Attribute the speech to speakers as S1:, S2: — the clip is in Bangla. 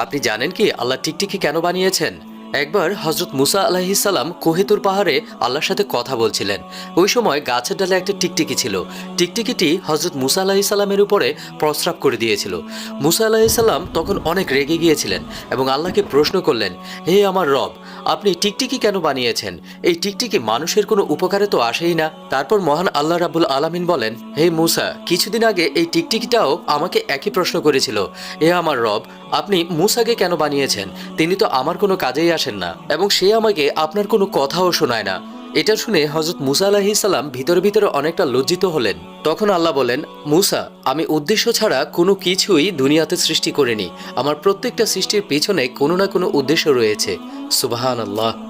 S1: আপনি জানেন কি আল্লাহ টিকটিকি কেন বানিয়েছেন? একবার হজরত মুসা আলাইহিস সালাম কোহেতুর পাহাড়ে আল্লাহর সাথে কথা বলছিলেন। ওই সময় গাছের ডালে একটা টিকটিকি ছিল। টিকটিকিটি হজরত মুসা আলাইহিস সালামের উপরে প্রস্রাব করে দিয়েছিল। মুসা আলাইহিস সালাম তখন অনেক রেগে গিয়েছিলেন এবং আল্লাহকে প্রশ্ন করলেন, হে আমার রব, আপনি টিকটিকি কেন বানিয়েছেন? এই টিকটিকি মানুষের কোনো উপকারে তো আসেই না। তারপর মহান আল্লাহ রাব্বুল আলামিন বলেন, হে মুসা, কিছুদিন আগে এই টিকটিকিটাও আমাকে একই প্রশ্ন করেছিল। হে আমার রব, আপনি মুসাকে কেন বানিয়েছেন? তিনি তো আমার কোনো কাজেই আসেন না এবং সে আমাকে আপনার কোনো কথাও শোনায় না। এটা শুনে হজরত মুসা আলাইহিস সালাম ভিতরে ভিতরে অনেকটা লজ্জিত হলেন। তখন আল্লাহ বলেন, মুসা, আমি উদ্দেশ্য ছাড়া কোনো কিছুই দুনিয়াতে সৃষ্টি করিনি। আমার প্রত্যেকটা সৃষ্টির পিছনে কোনো না কোনো উদ্দেশ্য রয়েছে। সুবহানাল্লাহ।